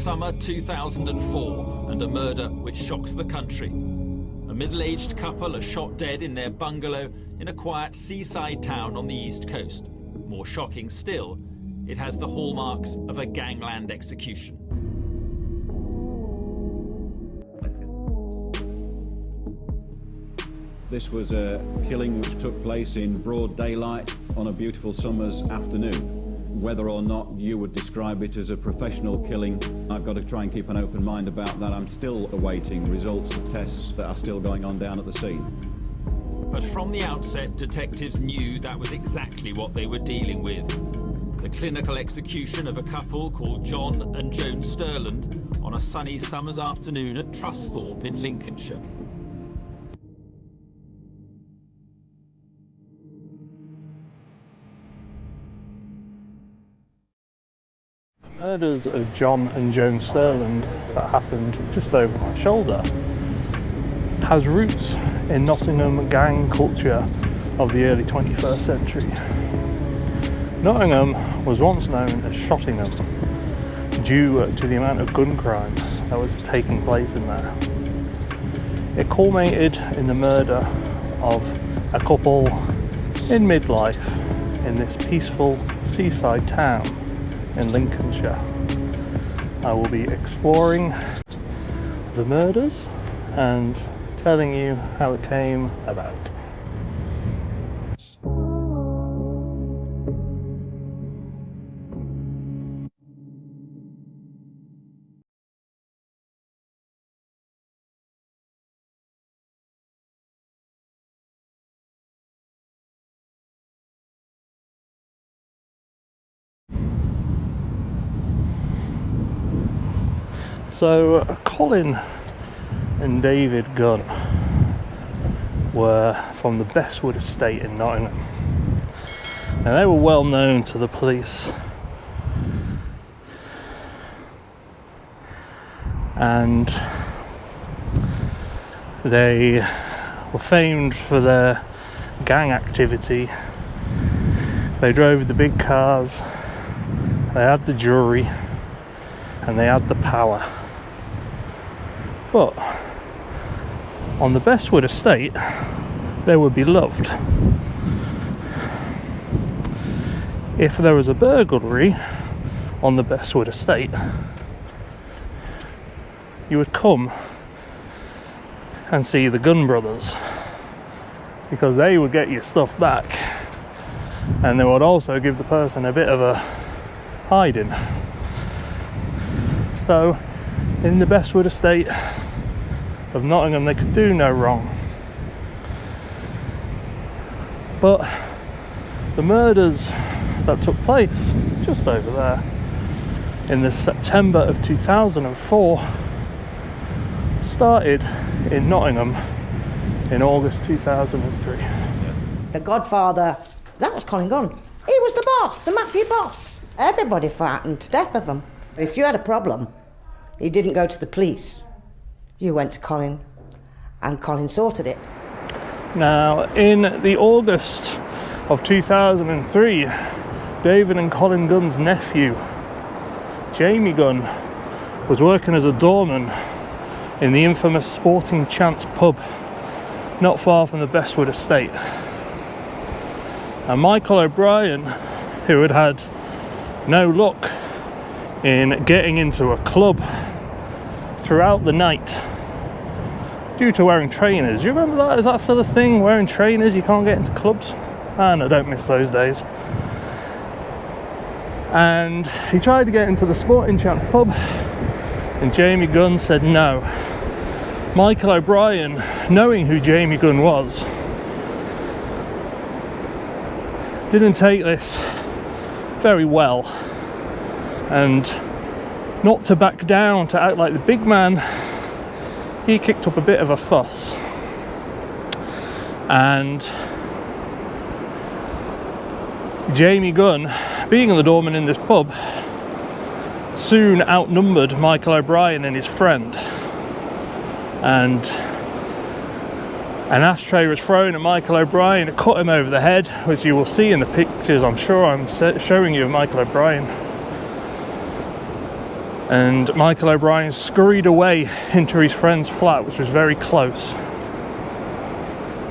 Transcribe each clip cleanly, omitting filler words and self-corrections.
summer 2004 and a murder which shocks the country. A middle-aged couple are shot dead in their bungalow in a quiet seaside town on the east coast. More shocking still, it has the hallmarks of a gangland execution. This was a killing which took place in broad daylight on a beautiful summer's afternoon. Whether or not you would describe it as a professional killing, I've got to try and keep an open mind about that. I'm still awaiting results of tests that are still going on down at the scene. But from the outset, detectives knew that was exactly what they were dealing with. The clinical execution of a couple called John and Joan Sterland on a sunny summer's afternoon at Trusthorpe in Lincolnshire. Murders of John and Joan Sterland that happened just over my shoulder has roots in Nottingham gang culture of the early 21st century. Nottingham was once known as Shottingham due to the amount of gun crime that was taking place in there. It culminated in the murder of a couple in midlife in this peaceful seaside town in Lincolnshire. I will be exploring the murders and telling you how it came about. So Colin and David Gunn were from the Bestwood estate in Nottingham. Now they were well known to the police, and they were famed for their gang activity. They drove the big cars, they had the jewellery, and they had the power. But on the Bestwood estate, they would be loved. If there was a burglary on the Bestwood estate, you would come and see the Gunn brothers, because they would get your stuff back, and they would also give the person a bit of a hiding. So in the Bestwood estate of Nottingham, they could do no wrong. But the murders that took place just over there in the September of 2004 started in Nottingham in August 2003. The godfather, that was Colin Gunn. He was the boss, the mafia boss. Everybody frightened to death of him. If you had a problem, you didn't go to the police. You went to Colin, and Colin sorted it. Now, in the August of 2003, David and Colin Gunn's nephew, Jamie Gunn, was working as a doorman in the infamous Sporting Chance pub, not far from the Bestwood estate. And Michael O'Brien, who had had no luck in getting into a club throughout the night due to wearing trainers. Do you remember that? Is that still a thing? Wearing trainers, you can't get into clubs? And I don't miss those days. And he tried to get into the Sporting Chance pub, and Jamie Gunn said no. Michael O'Brien, knowing who Jamie Gunn was, didn't take this very well, and not to back down, to act like the big man, he kicked up a bit of a fuss. And Jamie Gunn, being the doorman in this pub, soon outnumbered Michael O'Brien and his friend. And an ashtray was thrown at Michael O'Brien. It cut him over the head, which you will see in the pictures I'm sure I'm showing you of Michael O'Brien. and Michael O'Brien scurried away into his friend's flat, which was very close.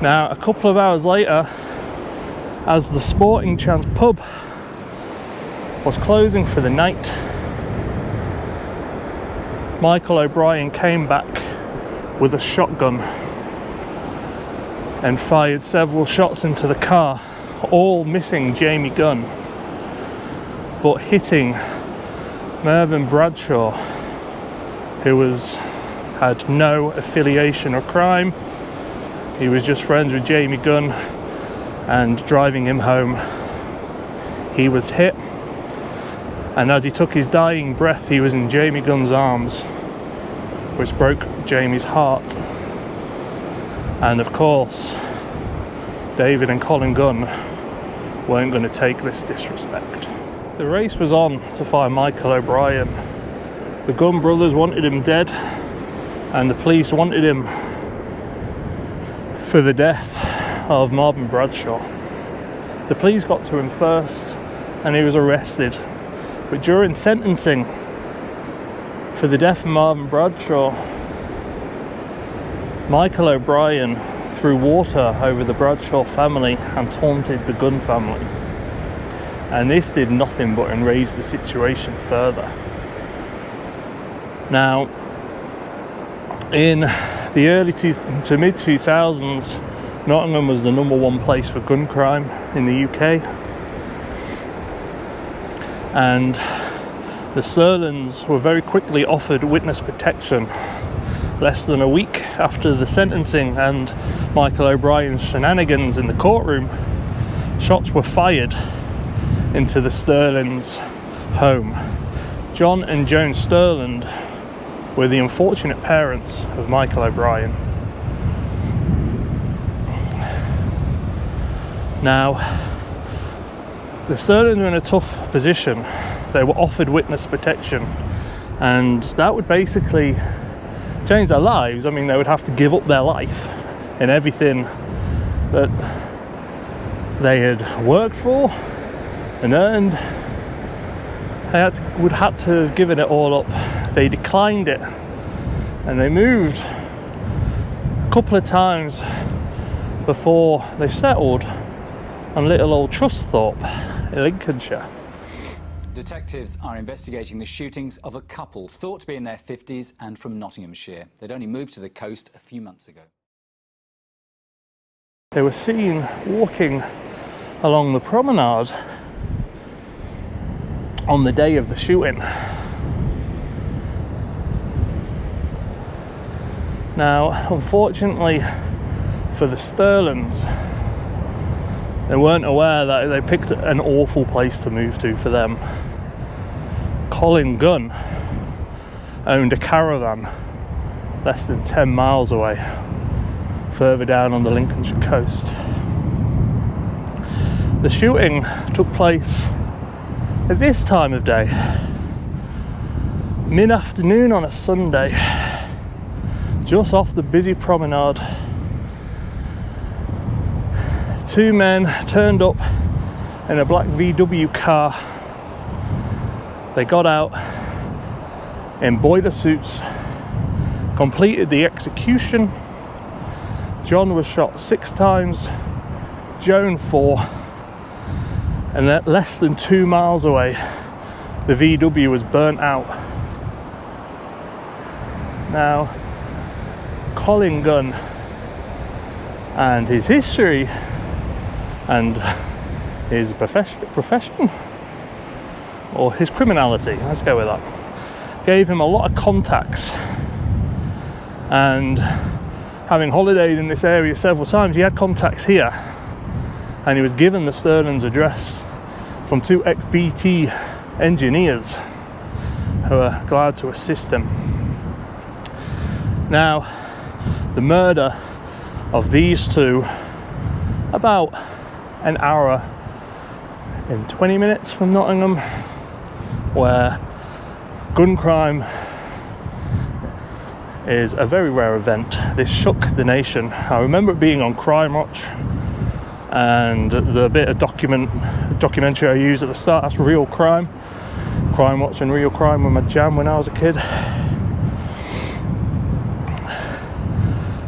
Now, a couple of hours later, as the Sporting Chance pub was closing for the night, Michael O'Brien came back with a shotgun and fired several shots into the car, all missing Jamie Gunn, but hitting Mervyn Bradshaw, who had no affiliation or crime. He was just friends with Jamie Gunn, and driving him home, he was hit, and as he took his dying breath, he was in Jamie Gunn's arms, which broke Jamie's heart. And of course, David and Colin Gunn weren't going to take this disrespect. The race was on to find Michael O'Brien. The Gunn brothers wanted him dead, and the police wanted him for the death of Marvyn Bradshaw. The police got to him first, and he was arrested. But during sentencing for the death of Marvyn Bradshaw, Michael O'Brien threw water over the Bradshaw family and taunted the Gunn family. And this did nothing but enrage the situation further. Now, in the early to mid 2000s, Nottingham was the #1 place for gun crime in the UK. And the Sterlands were very quickly offered witness protection. Less than a week after the sentencing and Michael O'Brien's shenanigans in the courtroom, shots were fired into the Sterlands home. John and Joan Sterland were the unfortunate parents of Michael O'Brien. Now, the Sterlands were in a tough position. They were offered witness protection, and that would basically change their lives. I mean, they would have to give up their life and everything that they had worked for and earned. They would have to have given it all up. They declined it, and they moved a couple of times before they settled on little old Trusthorpe in Lincolnshire. Detectives are investigating the shootings of a couple thought to be in their 50s and from Nottinghamshire. They'd only moved to the coast a few months ago. They were seen walking along the promenade on the day of the shooting. Now, unfortunately for the Sterlands, they weren't aware that they picked an awful place to move to for them. Colin Gunn owned a caravan less than 10 miles away, further down on the Lincolnshire coast. The shooting took place at this time of day, mid-afternoon on a Sunday, just off the busy promenade. Two men turned up in a black VW car. They got out in boiler suits, completed the execution. John was shot 6 times, Joan 4, and at less than 2 miles away, the VW was burnt out. Now, Colin Gunn and his history and his profession, or his criminality, let's go with that, gave him a lot of contacts, and having holidayed in this area several times, he had contacts here, and he was given the Sterlands address from 2 ex-BT engineers who were glad to assist him. Now, the murder of these two, about an hour and 20 minutes from Nottingham, where gun crime is a very rare event. This shook the nation. I remember it being on Crime Watch, and the bit of documentary I used at the start, that's Real Crime. crime watching real crime with my jam when I was a kid.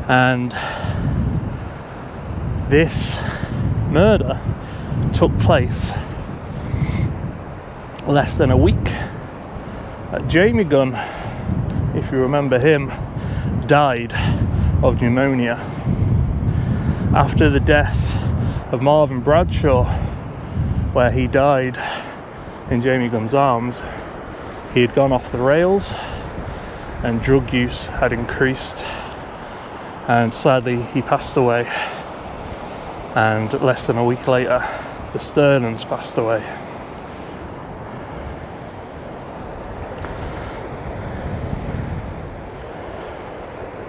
And this murder took place less than a week. Jamie Gunn, if you remember him, died of pneumonia. After the death of Marvin Bradshaw, where he died in Jamie Gunn's arms, he had gone off the rails and drug use had increased, and sadly he passed away. And less than a week later, the Sterlands passed away.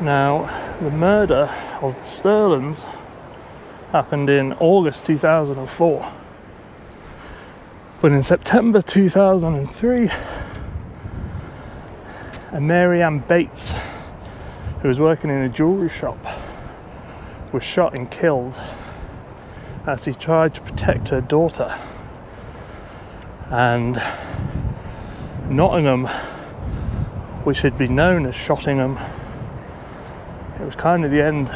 Now, the murder of the Sterlands happened in August 2004. But in September 2003, a Mary Ann Bates, who was working in a jewellery shop, was shot and killed as he tried to protect her daughter. And Nottingham, which had been known as Shottingham, it was kind of the end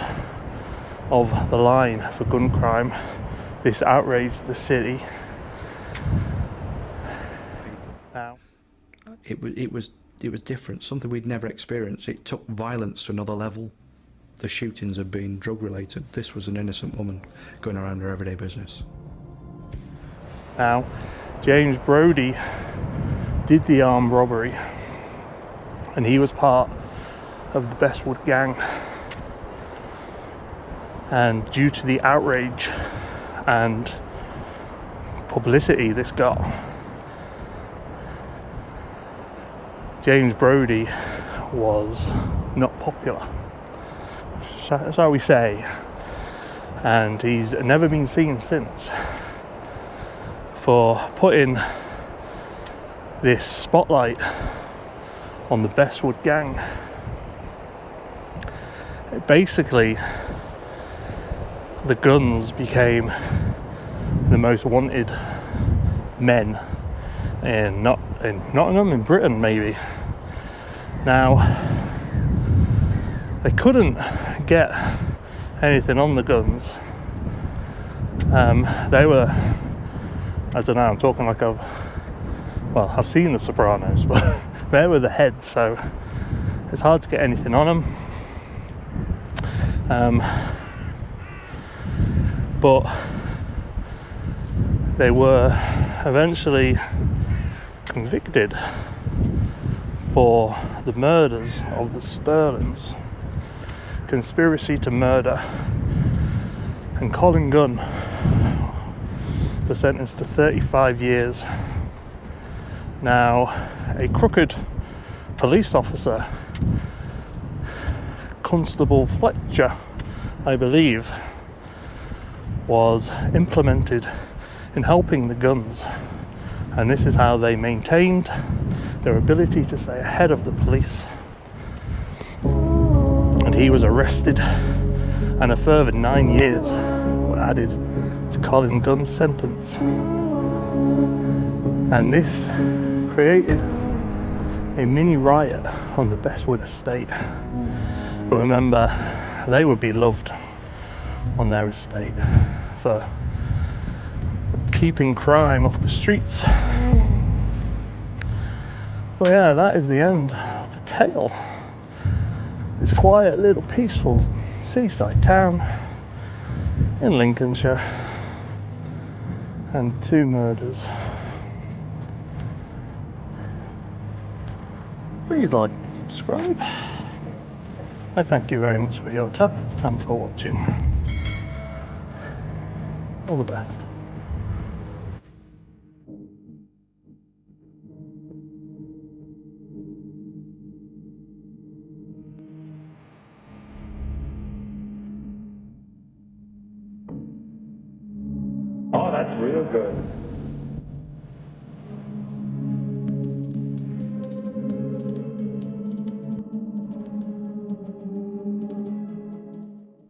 of the line for gun crime. This outraged the city. Now, it was different, something we'd never experienced. It took violence to another level. The shootings had been drug related. This was an innocent woman going around her everyday business. Now, James Brodie did the armed robbery, and he was part of the Bestwood gang. And due to the outrage and publicity this got, James Brodie was not popular, shall we say, and he's never been seen since for putting this spotlight on the Bestwood gang. Basically, the Gunns became the most wanted men in Nottingham, in Britain maybe. Now, they couldn't get anything on the Gunns. They were, I don't know, I'm talking like I've seen The Sopranos, but they were the heads, so it's hard to get anything on them. But they were eventually convicted for the murders of the Sterlands, conspiracy to murder, and Colin Gunn was sentenced to 35 years. Now, a crooked police officer, Constable Fletcher, I believe, was implemented in helping the Gunns, and this is how they maintained their ability to stay ahead of the police. And he was arrested, and a further 9 years were added to Colin Gunn's sentence. And this created a mini riot on the Bestwood estate. But remember, they would be loved on their estate for keeping crime off the streets. Well, yeah, that is the end of the tale. This quiet little peaceful seaside town in Lincolnshire, and 2 murders. Please like and subscribe. I thank you very much for your time and for watching. All the best. Oh, that's real good.